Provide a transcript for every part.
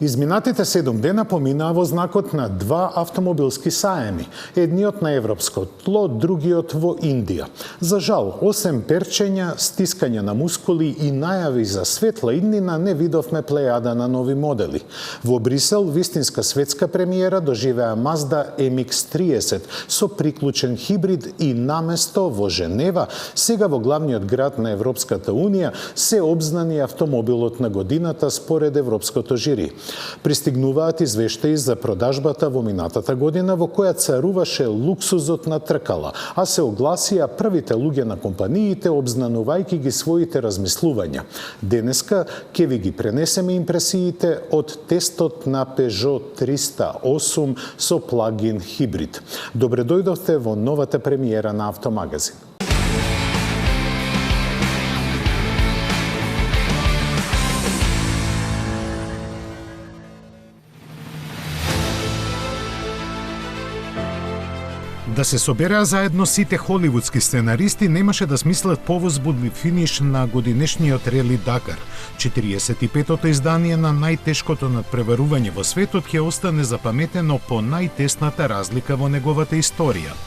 Изминатите 7 дена поминаа во знакот на два автомобилски саеми, едниот на европско тло, другиот во Индија. За жал, осем перчења, стискања на мускули и најави за светла иднина не видовме плејада на нови модели. Во Брисел, вистинска светска премиера доживеа Mazda MX-30 со приклучен хибрид и наместо во Женева, сега во главниот град на Европската Унија, се обзнани автомобилот на годината според Европското жири. Пристигнуваат извештаи за продажбата во минатата година во која царуваше луксузот на тркала, а се огласија првите луѓе на компаниите обзнанувајќи ги своите размислувања. Денеска ќе ви ги пренесеме импресиите од тестот на Peugeot 308 со плагин хибрид. Добре дојдовте во новата премиера на Автомагазин. Да се собереа заедно сите холивудски сценаристи немаше да смислат повозбудлив финиш на годинешниот Рели Дакар. 45-тото издание на најтешкото надпреварување во светот ќе остане запаметено по најтесната разлика во неговата историја.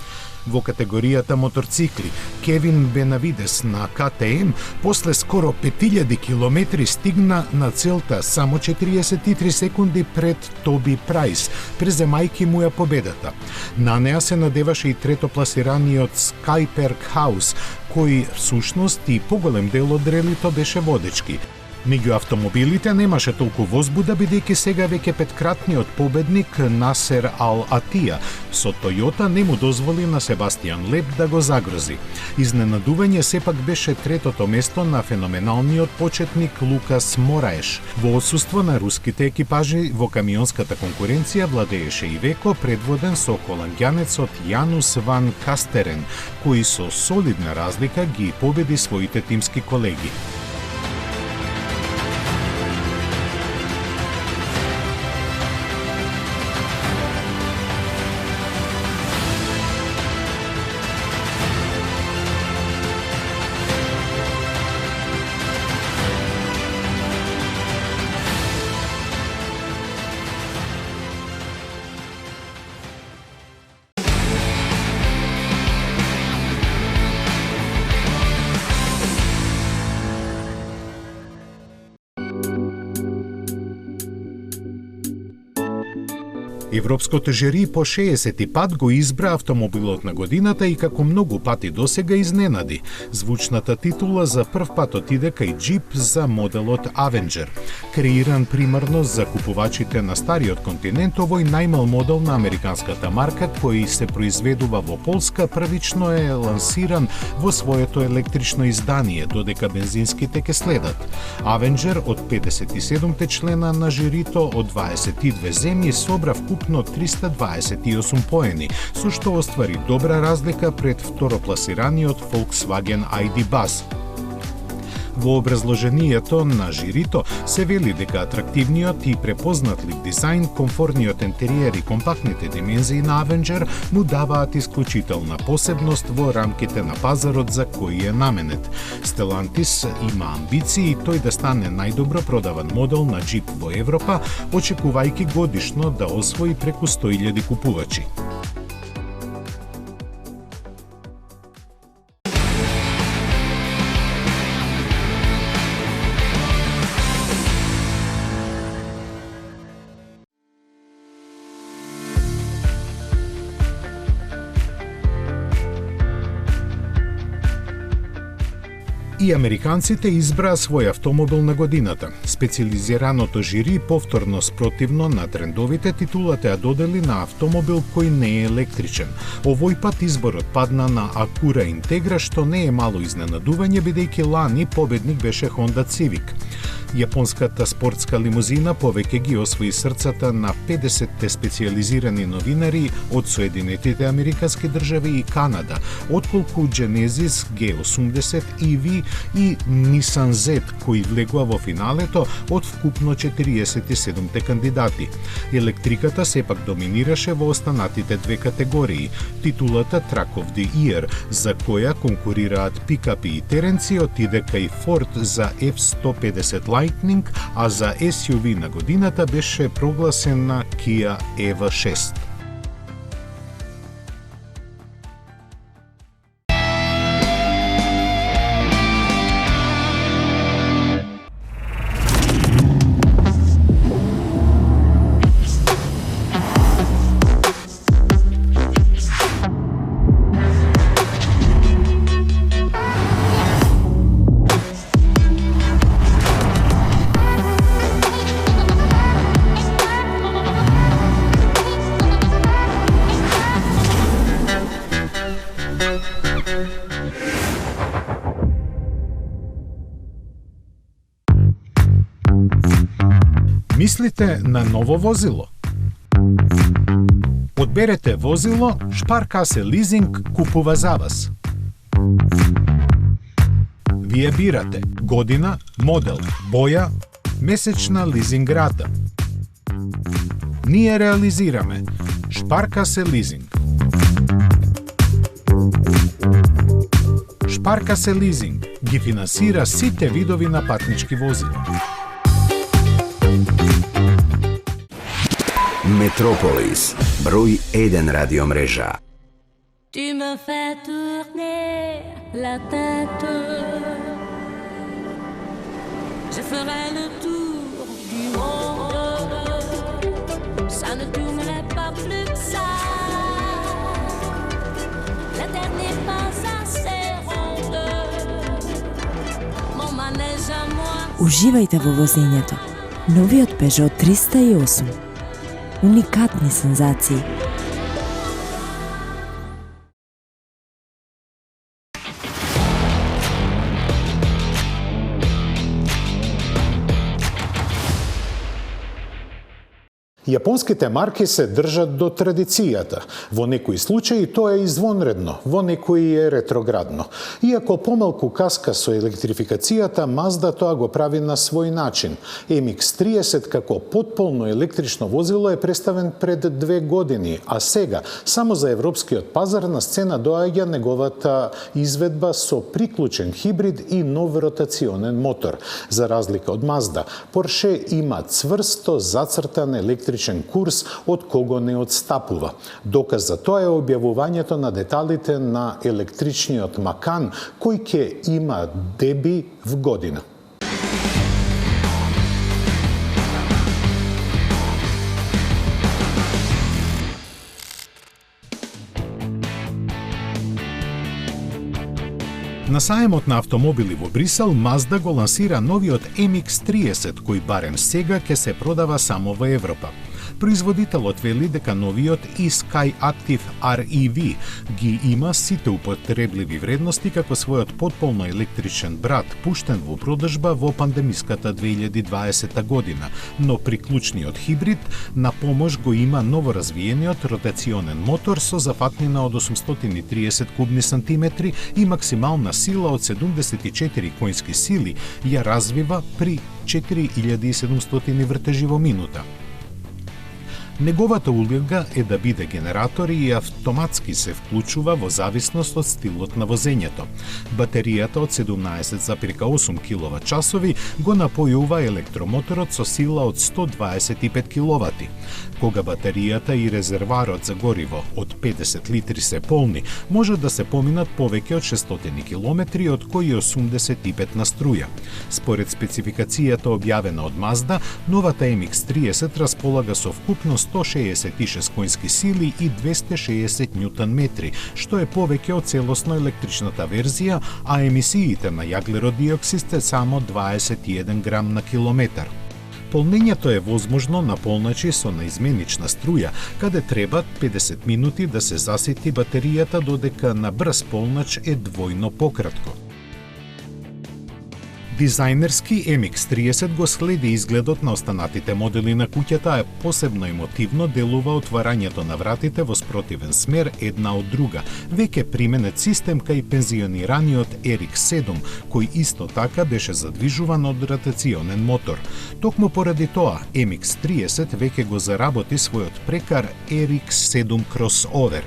Во категоријата моторцикли, Кевин Бенавидес на КТМ после скоро 5000 километри стигна на целта само 43 секунди пред Тоби Прајс, преземајќи му ја победата. На неа се надеваше и третопласираниот Скајперк Хаус, кој всушност и поголем дел од релито беше водечки. Меѓу автомобилите немаше толку возбуда, бидејќи сега веќе петкратниот победник Насер Ал Атија со Тојота не му дозволи на Себастијан Леб да го загрози. Изненадување сепак беше третото место на феноменалниот почетник Лукас Мораеш. Во отсуство на руските екипажи во камионската конкуренција владееше и Веко, предводен со холандјанецот Јанус Ван Кастерен, кој со солидна разлика ги победи своите тимски колеги. Европското жири по 60 пат го избра автомобилот на годината и како многу пати досега изненади. Звучната титула за прв пат отиде кај Jeep за моделот Avenger. Креиран примарно за купувачите на стариот континент, овој најмал модел на американската марка кој се произведува во Полска првично е лансиран во своето електрично издание, додека бензинските ке следат. Avenger од 57 члена на жирито од 22 земји собра вкупно 328 поени, со што оствари добра разлика пред второпласираниот Volkswagen ID Buzz. Во образложението на жирито се вели дека атрактивниот и препознатлив дизајн, комфортниот интериер и компактните димензии на Avenger му даваат исклучителна посебност во рамките на пазарот за кој е наменет. Stellantis има амбиции тој да стане најдобро продаван модел на Jeep во Европа, очекувајќи годишно да освои преку 100.000 купувачи. И американците избраа свој автомобил на годината. Специализираното жири повторно спротивно на трендовите титулата ја додели на автомобил кој не е електричен. Овој пат изборот падна на Acura Integra, што не е мало изненадување бидејќи лани победник беше Honda Civic. Јапонската спортска лимузина повеќе ги освои срцата на 50 специјализирани новинари од Соединетите Американски држави и Канада, отколку Genesis G80 EV и Nissan Z, кои влегува во финалето од вкупно 47 кандидати. Електриката сепак доминираше во останатите две категории. Титулата Truck of the Year, за која конкурираат пикапи и теренци, отиде кај Ford за F-150 Lightning, а за SUV на годината беше прогласена Kia EV6. Мислите на ново возило? Одберете возило, Шпаркасе лизинг купува за вас. Вие бирате година, модел, боја, месечна лизинг рата. Ние реализираме Шпаркасе лизинг. Шпаркасе лизинг ги финансира сите видови на патнички возила. Метрополис, број 1 радиомрежа. Tu me fais tourner la tête. Je ferai le tour du monde. Ça ne tournerait pas plus que ça. La terre n'est pas assez ronde. Mon manège à moi. Уживајте во возењето. Новиот Peugeot 308. Уникатни сензации. Јапонските марки се држат до традицијата. Во некои случаи тоа е извонредно, во некои е ретроградно. Иако помалку каска со електрификацијата, Mazda тоа го прави на свој начин. MX-30 како потполно електрично возило е представен пред 2 години, а сега, само за европскиот пазар на сцена доаѓа неговата изведба со приклучен хибрид и нов ротационен мотор. За разлика од Mazda, Porsche има цврсто зацртан електричен курс од кого не одстапува. Доказ за тоа е објавувањето на деталите на електричниот Макан, кој ќе има деби в година. На саемот на автомобили во Брисел, Mazda го лансира новиот MX-30, кој барем сега ќе се продава само во Европа. Производителот вели дека новиот e-Sky Active REV ги има сите употребливи вредности како својот потполно електричен брат, пуштен во продажба во пандемиската 2020 година, но приклучниот хибрид на помош го има новоразвиениот ротационен мотор со зафатнина од 830 кубни сантиметри и максимална сила од 74 коњски сили, ја развива при 4700 вртежи во минута. Неговата улога е да биде генератор и автоматски се вклучува во зависност од стилот на возењето. Батеријата од 17,8 киловат-часови го напојува електромоторот со сила од 125 киловати. Кога батеријата и резерварот за гориво од 50 литри се полни, може да се поминат повеќе од 600 километри, од кои 85 на струја. Според спецификацијата објавена од Mazda, новата MX-30 располага со вкупно 166 коњски сили и 260 нјутон метри, што е повеќе од целосно електричната верзија, а емисиите на јаглеродиоксид е само 21 грам на километар. Полнењето е возможно на полночи со наизменична струја, каде треба 50 минути да се засити батеријата, додека на брз полноч е двојно пократко. Дизајнерски MX-30 го следи изгледот на останатите модели на куќата, а посебно емотивно делува отварањето на вратите во спротивен смер една од друга, веќе применет систем кај пензионираниот RX-7, кој исто така беше задвижуван од ротационен мотор. Токму поради тоа, MX-30 веќе го заработи својот прекар RX-7 Crossover.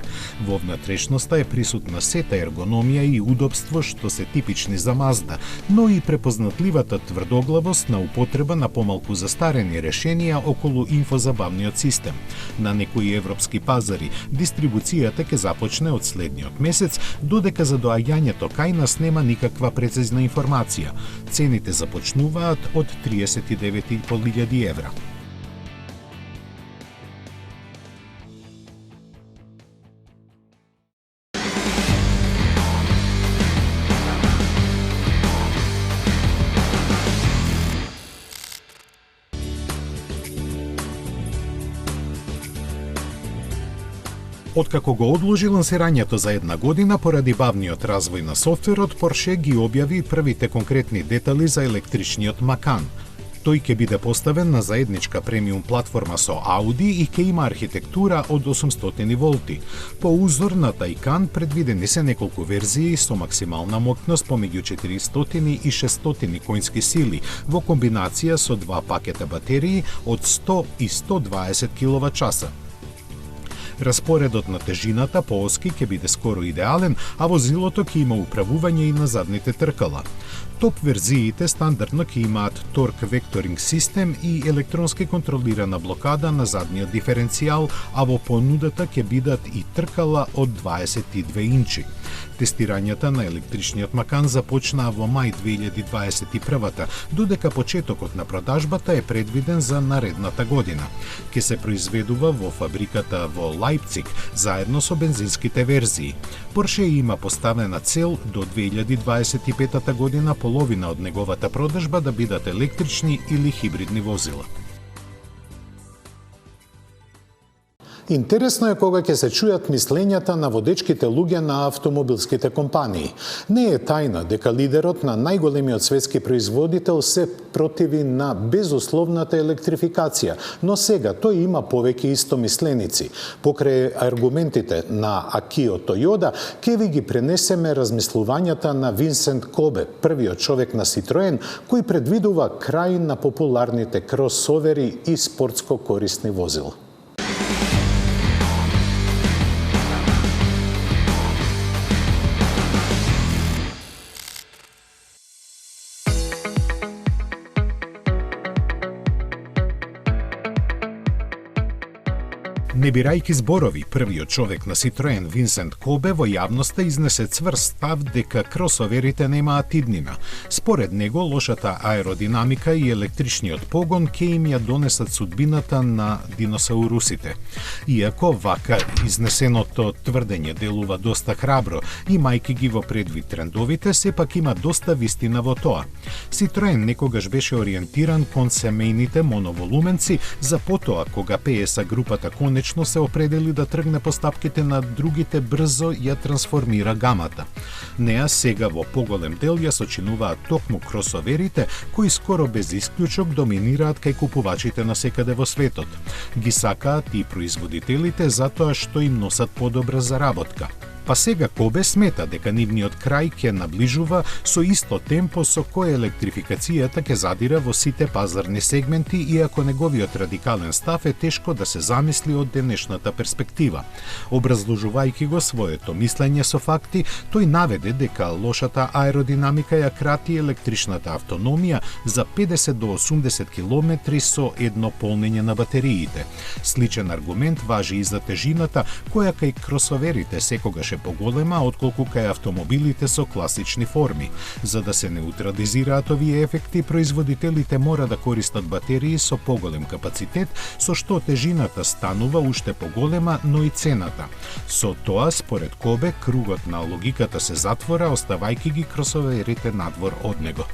Во внатрешноста е присутна сета ергономија и удобство што се типични за Mazda, но и препознатливата тврдоглавост на употреба на помалку застарени решенија околу инфозабавниот систем. На некои европски пазари дистрибуцијата ќе започне од следниот месец, додека за доаѓањето кај нас нема никаква прецизна информација. Цените започнуваат од 39.500 евра. Откако го одложи лансирањето за една година поради бавниот развој на софтверот, Porsche ги објави првите конкретни детали за електричниот Macan. Тој ќе биде поставен на заедничка премиум платформа со Audi и ќе има архитектура од 800 волти. По узор на Taycan предвидени се неколку верзии со максимална моќност помеѓу 400 и 600 конски сили во комбинација со два пакета батерии од 100 и 120 киловат-часа. Распоредот на тежината по оски ќе биде скоро идеален, а возилото ќе има управување и на задните тркала. Топ верзиите стандардно ќе имаат торк векторинг систем и електронски контролирана блокада на задниот диференцијал, а во понудата ќе бидат и тркала од 22 инчи. Тестирањата на електричниот Macan започнаа во мај 2021, додека почетокот на продажбата е предвиден за наредната година. Ќе се произведува во фабриката во Лајпциг, заедно со бензинските верзии. Porsche има поставена цел до 2025 година половина од неговата продажба да бидат електрични или хибридни возила. Интересно е кога ќе се чујат мислењата на водечките луѓе на автомобилските компании. Не е тајна дека лидерот на најголемиот светски производител се противи на безусловната електрификација, но сега тој има повеќе истомисленици. Покрај аргументите на Акио Тойода, ќе ви ги пренесеме размислувањата на Винсент Кобе, првиот човек на Citroen, кој предвидува крај на популарните кросовери и спортско корисни возила. Не бирајќи зборови, првиот човек на Citroen Винсент Кобе во јавноста изнесе цврст став дека кросоверите немаат иднина. Според него, лошата аеродинамика и електричниот погон ќе им ја донесат судбината на диносаурусите. Иако вака изнесеното тврдење делува доста храбро, имајќи ги во предвид трендовите, сепак има доста вистина во тоа. Citroen некогаш беше ориентиран кон семејните моноволуменци, за потоа кога PSA групата конечно се определи да тргне по стапките на другите, брзо ја трансформира гамата. Неа сега во поголем дел ја сочинуваат токму кросоверите, кои скоро без исклучок доминираат кај купувачите на секаде во светот. Ги сакаат и производителите затоа што им носат подобра заработка. Па сега Кобе смета дека нивниот крај ќе наближува со исто темпо со кое електрификацијата ќе задира во сите пазарни сегменти, иако неговиот радикален став е тешко да се замисли од денешната перспектива. Образложувајќи го своето мислење со факти, тој наведе дека лошата аеродинамика ја крати електричната автономија за 50 до 80 километри со едно полнење на батериите. Сличен аргумент важи и за тежината, која кај кросоверите секогаш е поголема отколку кај автомобилите со класични форми. За да се неутрализираат овие ефекти, производителите мора да користат батерии со поголем капацитет, со што тежината станува уште поголема, но и цената. Со тоа, според Кобе, кругот на логиката се затвора, оставајќи ги кросоверите надвор од него.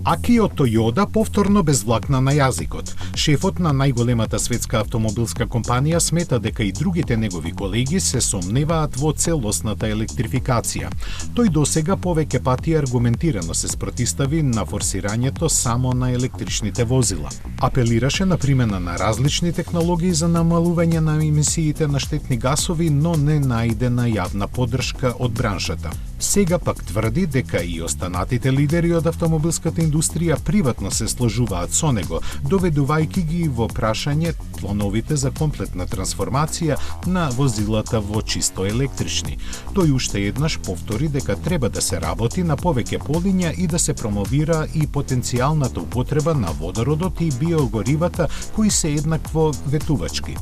Акио Тојода повторно безвлакна на јазикот. Шефот на најголемата светска автомобилска компанија смета дека и другите негови колеги се сомневаат во целосната електрификација. Тој досега повеќе пати аргументирано се спротистави на форсирањето само на електричните возила. Апелираше на примена на различни технологии за намалување на емисиите на штетни гасови, но не најде на јавна поддршка од браншата. Сега пак тврди дека и останатите лидери од автомобилската индустрија приватно се сложуваат со него, доведувајќи ги во прашање плановите за комплетна трансформација на возилата во чисто електрични. Тој уште еднаш повтори дека треба да се работи на повеќе полиња и да се промовира и потенцијалната употреба на водородот и биогоривата кои се еднакво ветувачки.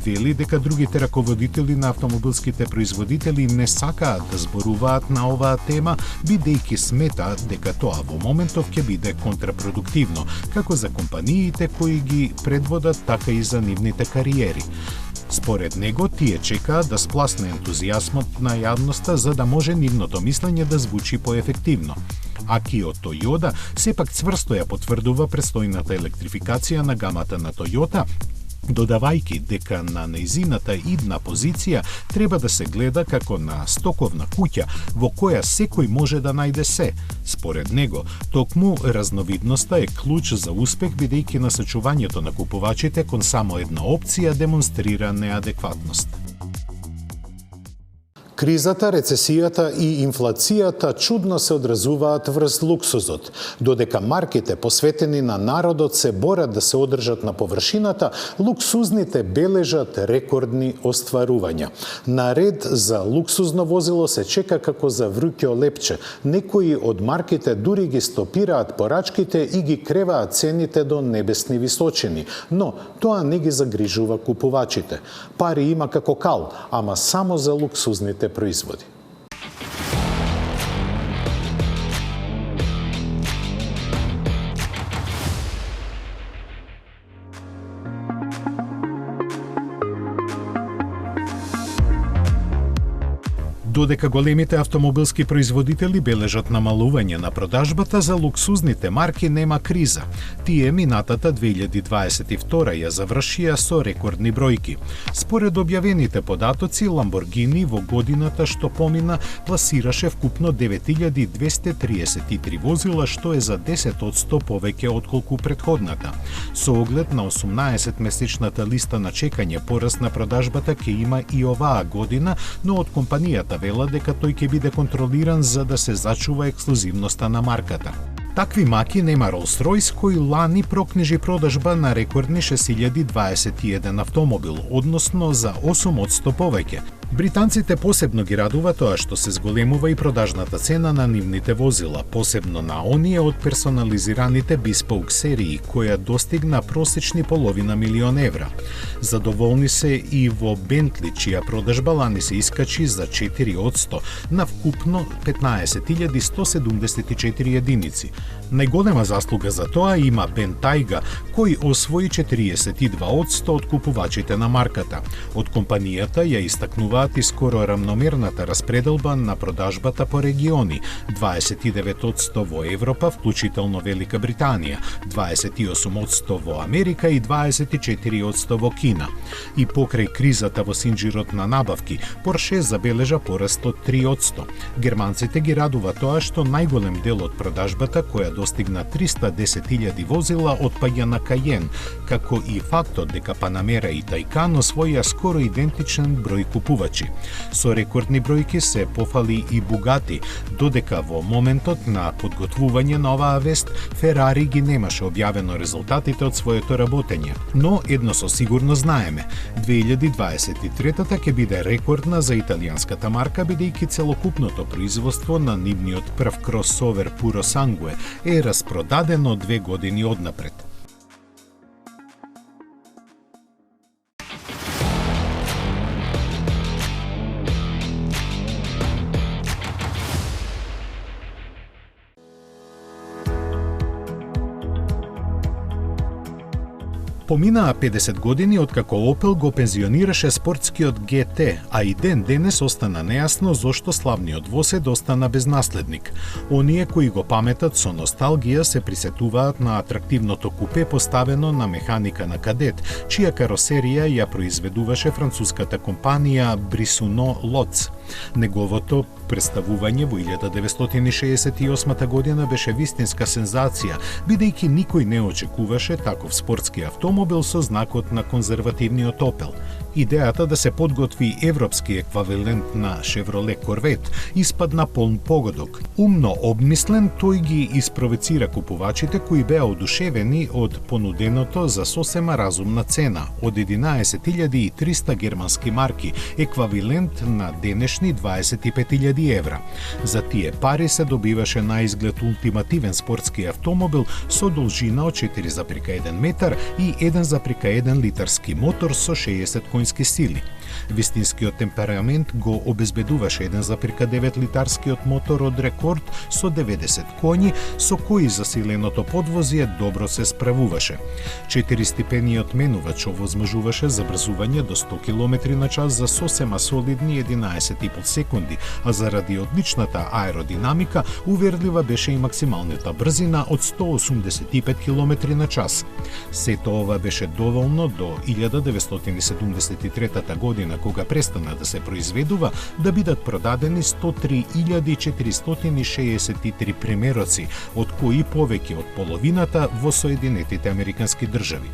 Вели дека другите раководители на автомобилските производители не сакаат да зборуваат на оваа тема, бидејќи сметаат дека тоа во моментов ќе биде контрапродуктивно, како за компаниите кои ги предводат, така и за нивните кариери. Според него, тие чекаат да спласне ентузијазмот на јавноста за да може нивното мислење да звучи поефективно. Акио Тојода сепак цврсто ја потврдува престојната електрификација на гамата на Toyota, додавајќи дека на нејзината идна позиција треба да се гледа како на стоковна куќа во која секој може да најде се. Според него, токму разновидноста е клуч за успех, бидејќи насочувањето на купувачите кон само една опција демонстрира неадекватност. Кризата, рецесијата и инфлацијата чудно се одразуваат врз луксузот. Додека марките посветени на народот се борат да се одржат на површината, луксузните бележат рекордни остварувања. На ред за луксузно возило се чека како за вруќо лепче. Некои од марките дури ги стопираат порачките и ги креваат цените до небесни височини, но тоа не ги загрижува купувачите. Пари има како кал, ама само за луксузните производи. Додека големите автомобилски производители бележат намалување на продажбата, за луксузните марки нема криза. Тие минатата 2022 ја завршија со рекордни бројки. Според објавените податоци, Lamborghini во годината што помина пласираше вкупно 9233 возила, што е за 10% повеќе отколку претходната. Со оглед на 18-месечната листа на чекање, пораст на продажбата ќе има и оваа година, но од компанијата вела дека тој ќе биде контролиран за да се зачува ексклузивноста на марката. Такви маки нема Rolls-Royce, кој лани прокнижи продажба на рекордни 6021 автомобил, односно за 8% повеќе. Британците посебно ги радува тоа што се зголемува и продажната цена на нивните возила, посебно на оние од персонализираните bespoke серии, која достигна просечни половина милион евра. Задоволни се и во Bentley, чија продажба лани се искачи за 4% на вкупно 15.174 единици. Најголема заслуга за тоа има Bentayga, кој освои 42% од купувачите на марката. Од компанијата ја истакнуваат и скоро рамномерната распределба на продажбата по региони, 29% во Европа, вклучително Велика Британија, 28% во Америка и 24% во Кина. И покрај кризата во синџирот на набавки, Porsche забележа пораст од 3%. Германците ги радува тоа што најголем дел од продажбата, која достигна 310.000 возила, отпаѓа на Cayenne, како и фактот дека Panamera и Taycan освоија скоро идентичен број купувачи. Со рекордни бројки се пофали и Bugatti, додека во моментот на подготвување на оваа вест, Ferrari ги немаше објавено резултатите од своето работење. Но едно со сигурно знаеме, 2023-та ќе биде рекордна за италијанската марка, бидејќи целокупното производство на нивниот прв кросовер Puro Sangue е распродадено 2 години однапред. Поминаа 50 години откако Opel го пензионираше спортскиот GT, а и ден денес остана нејасно зошто славниот возед остана без наследник. Оние кои го паметат со носталгија се присетуваат на атрактивното купе поставено на механика на Кадет, чија каросерија ја произведуваше француската компанија Brissono Lotz. Неговото представување во 1968 година беше вистинска сензација, бидејќи никој не очекуваше таков спортски автомобил со знакот на конзервативниот Opel. Идејата да се подготви европски еквивалент на Chevrolet Corvette испадна полн погодок. Умно обмислен, тој ги испровоцира купувачите кои беа одушевени од понуденото за сосема разумна цена од 11.300 германски марки, еквивалент на денешни 25.000 евра. За тие пари се добиваше на изглед ултимативен спортски автомобил со должина од 4,1 метар и 1,1 литарски мотор со 60 конски сили. Вистинскиот темперамент го обезбедуваше 1,9 литарскиот мотор од рекорд со 90 коњи, со кои засиленото подвозје добро се справуваше. 4-степениот менувач овозможуваше забрзување до 100 км на час за сосема солидни 11,5 секунди, а заради одличната аеродинамика уверлива беше и максималната брзина од 185 км на час. Сето ова беше доволно до 1973 година, кога престана да се произведува, да бидат продадени 103.463 примероци, од кои повеќе од половината во Соединетите Американски држави.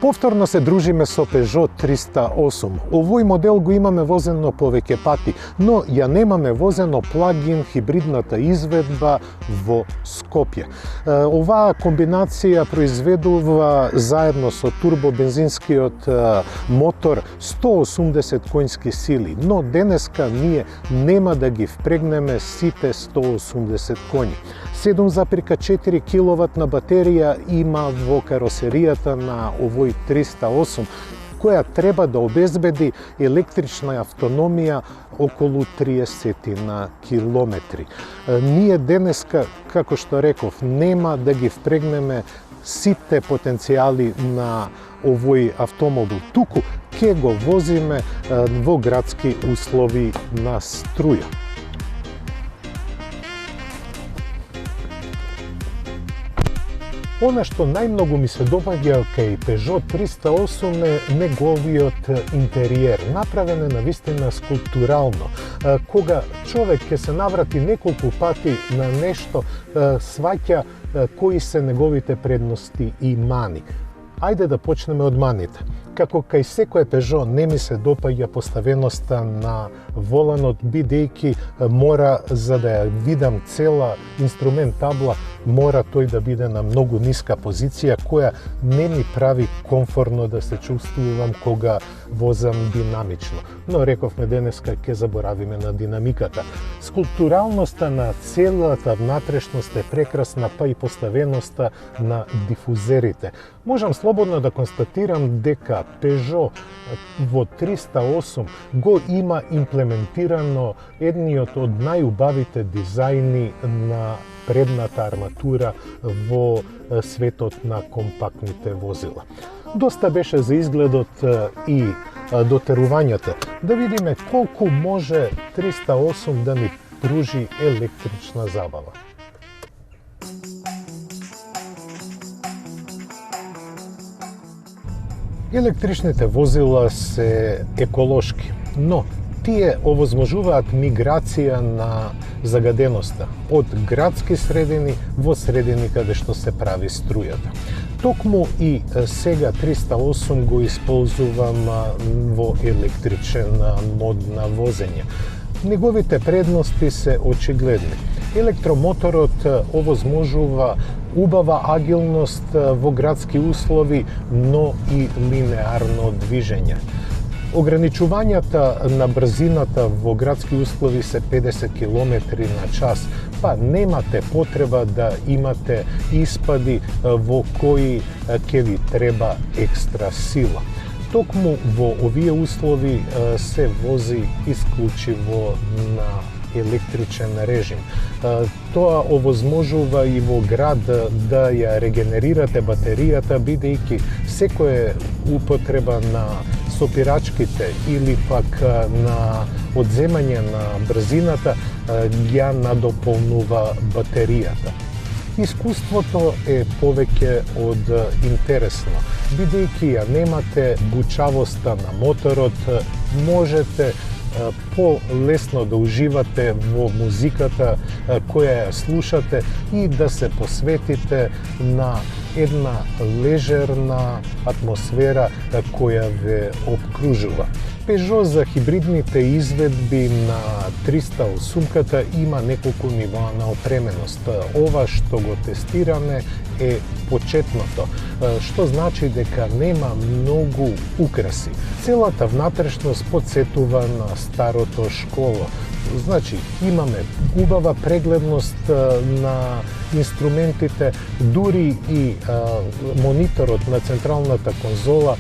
Повторно се дружиме со Peugeot 308. Овој модел го имаме возено повеќе пати, но ја немаме возено плагин хибридната изведба во Скопје. Оваа комбинација произведува заедно со турбобензинскиот мотор 180 конски сили, но денеска ние нема да ги впрегнеме сите 180 коњи. 7,4 киловатна батерија има во каросеријата на овој 308, која треба да обезбеди електрична автономија околу 30 на километри. Ние денеска, како што реков, нема да ги впрегнеме сите потенцијали на овој автомобил, туку ќе го возиме во градски услови на струја. Она што најмногу ми се допаѓа кај Peugeot 308 е неговиот интериер. Направен е навистина скулптурално. Кога човек ќе се наврати неколку пати на нешто, сваќа кои се неговите предности и мани. Ајде да почнеме од маните. Како кај секој Peugeot не ми се допаѓа поставеноста на воланот, бидејќи мора, за да ја видам цела инструмент табла, мора тој да биде на многу ниска позиција, која не ми прави комфортно да се чувствувам кога возам динамично. Но рековме денеска ќе заборавиме на динамиката. Скулптуралноста на целата внатрешност е прекрасна, па и поставеноста на дифузерите. Можам слободно да констатирам дека Peugeot во 308 го има имплементирано едниот од најубавите дизајни на предната арматура во светот на компактните возила. Доста беше за изгледот и дотерувањата. Да видиме колку може 308 да ни пружи електрична забава. Електричните возила се еколошки, но тие овозможуваат миграција на загаденоста од градски средини во средини каде што се прави струјата. Токму и сега 308 го исползувам во електричен мод на возење. Неговите предности се очигледни. Електромоторот овозможува убава агилност во градски услови, но и линеарно движење. Ограничувањата на брзината во градски услови се 50 км на час, па немате потреба да имате испади во кои ќе ви треба екстра сила. Токму во овие услови се вози исклучиво на електричен режим. Тоа овозможува и во град да ја регенерирате батеријата, бидејќи секоја употреба на сопирачките или пак на одземање на брзината ја надополнува батеријата. Искуството е повеќе од интересно, бидејќи ја немате бучавоста на моторот, можете по-лесно да уживате во музиката која ја слушате и да се посветите на една лежерна атмосфера која ве обкружува. Peugeot за хибридните изведби на 308-ката има неколку нивоа на опременост. Ова што го тестираме е почетното, што значи дека нема многу украси. Целата внатрешност потсетува на старото школо. Значи, имаме убава прегледност на инструментите, дури и мониторот на централната конзола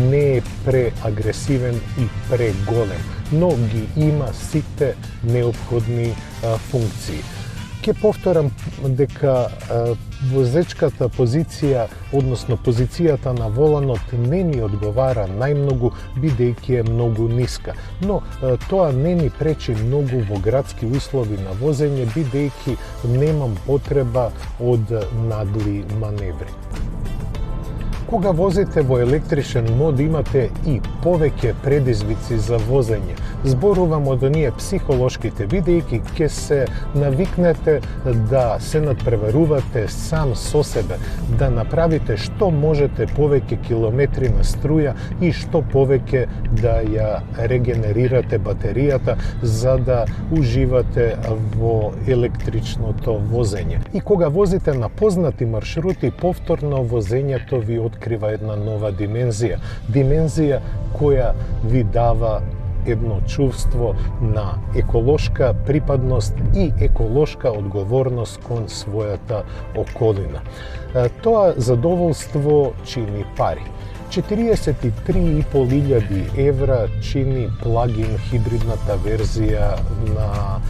не е преагресивен и преголем, но ги има сите неопходни функции. Ке повторам дека возечката позиција, односно позицијата на воланот не ми одговара најмногу, бидејќи е многу ниска. Но тоа не ми пречи многу во градски услови на возење, бидејќи немам потреба од нагли маневри. Кога возите во електричен мод имате и повеќе предизвици за возење. Зборувам од оние психолошките, бидејќи ќе се навикнете да се надпреварувате сам со себе, да направите што можете повеќе километри на струја и што повеќе да ја регенерирате батеријата за да уживате во електричното возење. И кога возите на познати маршрути, повторно возењето ви открива една нова димензија. Димензија која ви дава едно чувство на еколошка припадност и еколошка одговорност кон својата околина. Тоа задоволство чини пари. 43.500 евра чини плагин хибридната верзија на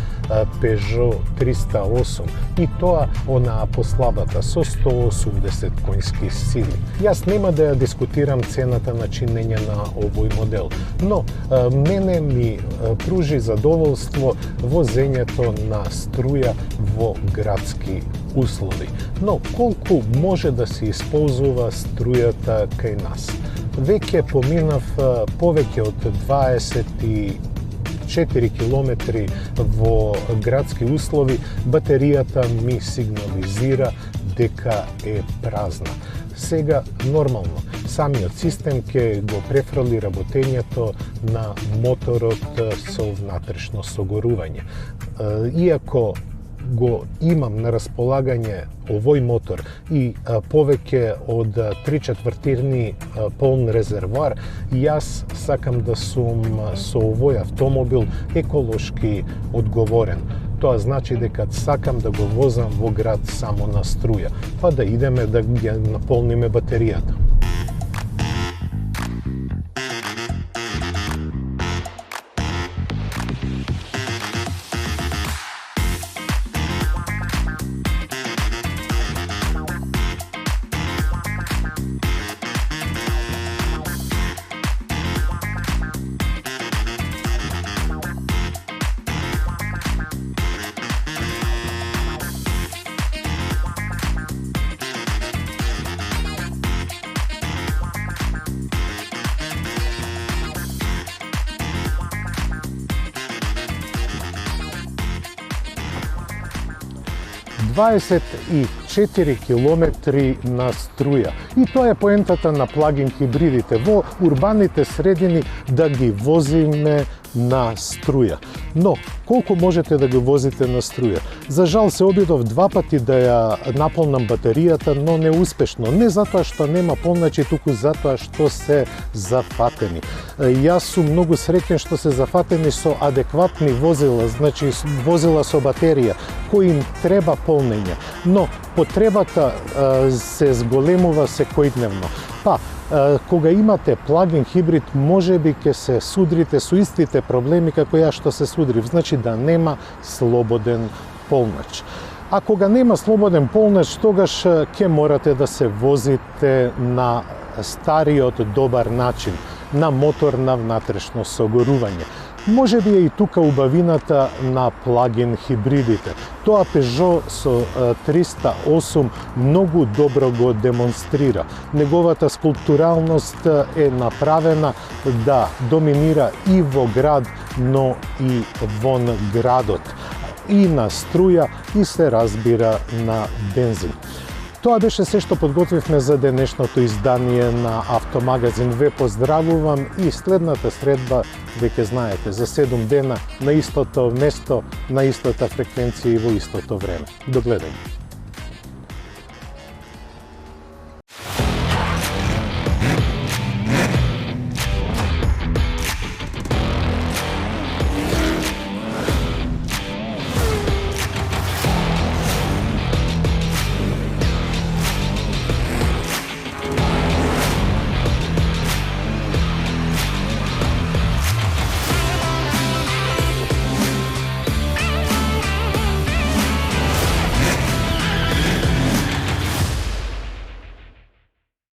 Peugeot 308 и тоа онаа послабата со 180 конски сили. Јас нема да ја дискутирам цената на чинење на овој модел, но мене ми пружи задоволство возењето на струја во градски услови. Но колку може да се исползува струјата кај нас? Веќе поминав повеќе од 24 километри во градски услови, батеријата ми сигнализира дека е празна. Сега нормално, самиот систем ќе го префрли работењето на моторот со внатрешно согорување. Иако го имам на располагање овој мотор и повеќе од 3/4 полн резервоар, јас сакам да сум со овој автомобил еколошки одговорен. Тоа значи дека сакам да го возам во град само на струја, па да идеме да ја наполниме батеријата. – 24 километри на струја. И тоа е поентата на плагин хибридите. Во урбаните средини да ги возиме на струја. Но, колку можете да го возите на струја? За жал се обидов 2 пати да ја наполнам батеријата, но неуспешно. Не затоа што нема полначи, туку затоа што се зафатени. Јас сум многу среќен што се зафатени со адекватни возила, значи возила со батерија, кои им треба полнење. Но потребата се зголемува секојдневно. Па, кога имате плагин хибрид, може би ќе се судрите со истите проблеми како ја што се судрив, значи да нема слободен полнач. А кога нема слободен полнач, тогаш ќе морате да се возите на стариот добар начин, на мотор на внатрешно согорување. Може би е и тука убавината на плагин хибридите. Тоа Peugeot со 308 многу добро го демонстрира. Неговата скулптуралност е направена да доминира и во град, но и вон градот. И на струја, и се разбира на бензин. Тоа беше се што подготвивме за денешното издание на Автомагазин. Ве поздравувам и следната средба, веќе знаете, за 7 дена на истото место, на истата фреквенција и во истото време. До гледање.